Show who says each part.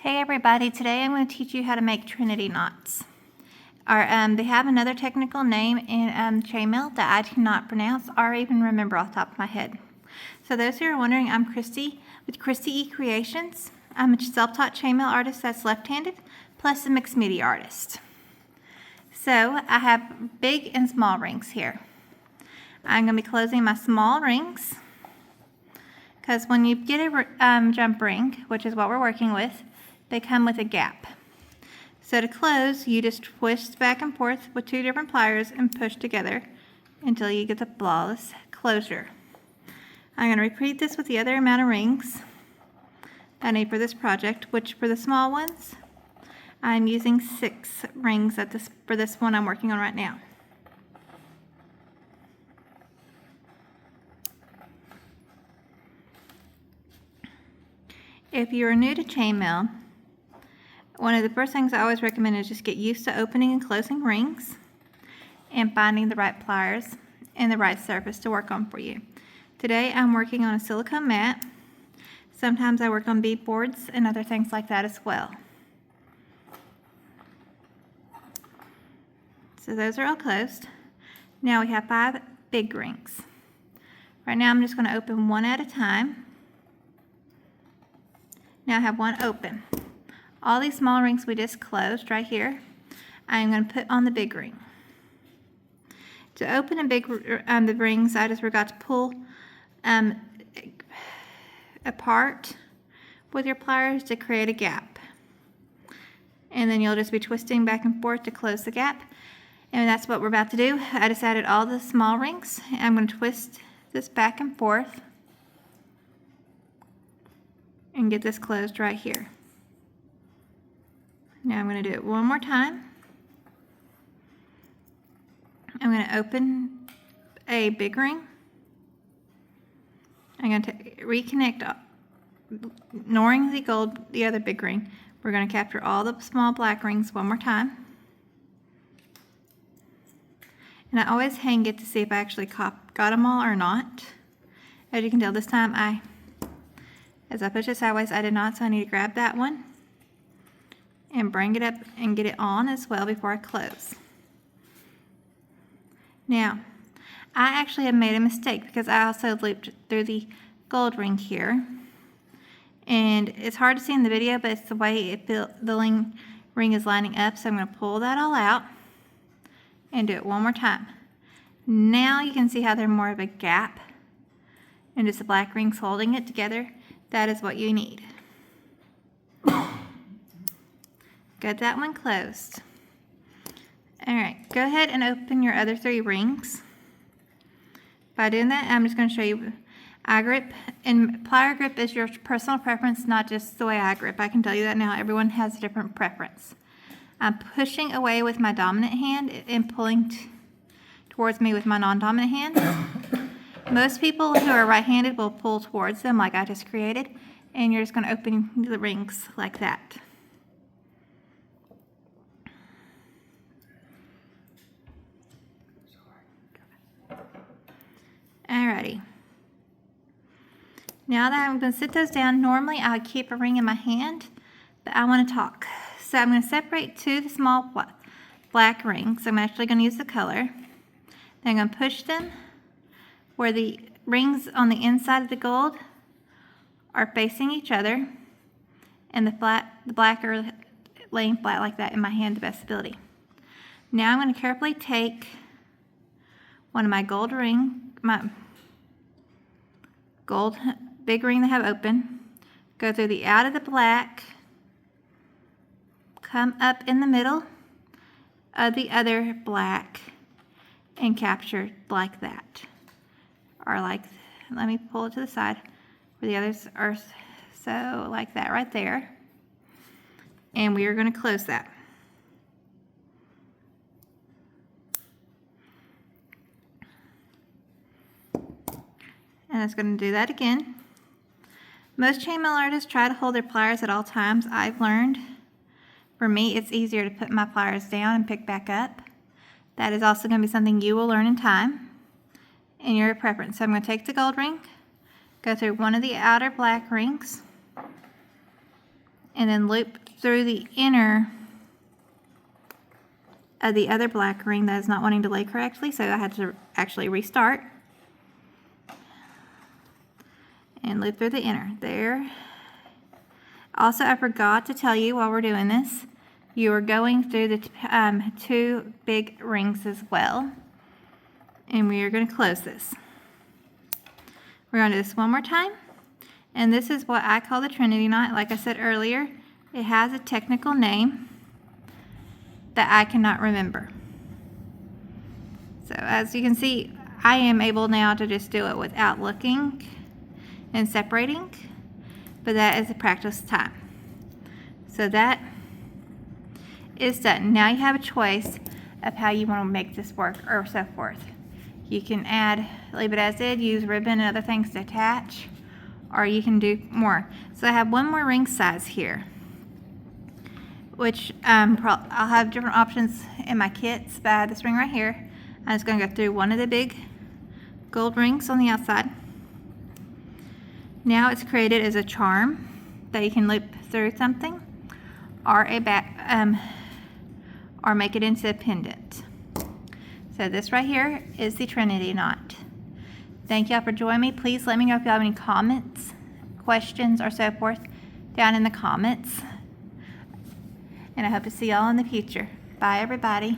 Speaker 1: Hey everybody, today I'm going to teach you how to make Trinity knots. They have another technical name in Chainmaille that I cannot pronounce or even remember off the top of my head. So those who are wondering, I'm Christy with Christy E Creations. I'm a self-taught chainmail artist that's left-handed, plus a mixed media artist. So I have big and small rings here. I'm going to be closing my small rings because when you get a jump ring, which is what we're working with, they come with a gap. So to close, you just twist back and forth with two different pliers and push together until you get the flawless closure. I'm going to repeat this with the other amount of rings I need for this project, which for the small ones, I'm using 6 rings for this one I'm working on right now. If you're new to chainmail, one of the first things I always recommend is just get used to opening and closing rings and finding the right pliers and the right surface to work on for you. Today I'm working on a silicone mat. Sometimes I work on bead boards and other things like that as well. So those are all closed. Now we have 5 big rings. Right now I'm just going to open one at a time. Now I have one open. All these small rings we just closed right here, I'm going to put on the big ring. To open the rings, I just forgot to pull apart with your pliers to create a gap. And then you'll just be twisting back and forth to close the gap. And that's what we're about to do. I just added all the small rings. I'm going to twist this back and forth and get this closed right here. Now I'm going to do it one more time. I'm going to open a big ring. I'm going to reconnect, ignoring the other big ring. We're going to capture all the small black rings one more time. And I always hang it to see if I actually got them all or not. As you can tell, this time as I push it sideways, I did not, so I need to grab that one and bring it up and get it on as well before I close. Now, I actually have made a mistake because I also looped through the gold ring here. And it's hard to see in the video, but it's the way the ring is lining up. So I'm going to pull that all out and do it one more time. Now you can see how there's more of a gap and just the black rings holding it together. That is what you need. Got that one closed. Alright, go ahead and open your other 3 rings. By doing that, I'm just going to show you eye grip. And plier grip is your personal preference, not just the way I grip. I can tell you that now. Everyone has a different preference. I'm pushing away with my dominant hand and pulling towards me with my non-dominant hand. Most people who are right-handed will pull towards them like I just created. And you're just going to open the rings like that. Alrighty. Now that I'm going to sit those down, normally I would keep a ring in my hand, but I want to talk. So I'm going to separate 2 of the small black rings. I'm actually going to use the color. Then I'm going to push them where the rings on the inside of the gold are facing each other, and the black are laying flat like that in my hand to best ability. Now I'm going to carefully take one of my my gold big ring that I have open, go through the out of the black, come up in the middle of the other black, and capture like that. Or like, let me pull it to the side where the others are, so like that right there. And we are going to close that. And it's going to do that again. Most chainmail artists try to hold their pliers at all times. I've learned, for me, it's easier to put my pliers down and pick back up. That is also going to be something you will learn in time and your preference. So I'm going to take the gold ring, go through one of the outer black rings, and then loop through the inner of the other black ring that is not wanting to lay correctly, so I had to actually restart. And loop through the inner there. Also, I forgot to tell you while we're doing this, you are going through the two big rings as well. And we are going to close this. We're going to do this one more time. And this is what I call the Trinity knot. Like I said earlier, it has a technical name that I cannot remember. So as you can see, I am able now to just do it without looking and separating, but that is a practice time. So that is done. Now you have a choice of how you want to make this work or so forth. You can leave it as is, use ribbon and other things to attach, or you can do more. So I have one more ring size here, which I'll have different options in my kits, but I have this ring right here. I'm just going to go through one of the big gold rings on the outside. Now it's created as a charm that you can loop through something, or or make it into a pendant. So this right here is the Trinity knot. Thank y'all for joining me. Please let me know if you have any comments, questions, or so forth down in the comments. And I hope to see y'all in the future. Bye, everybody.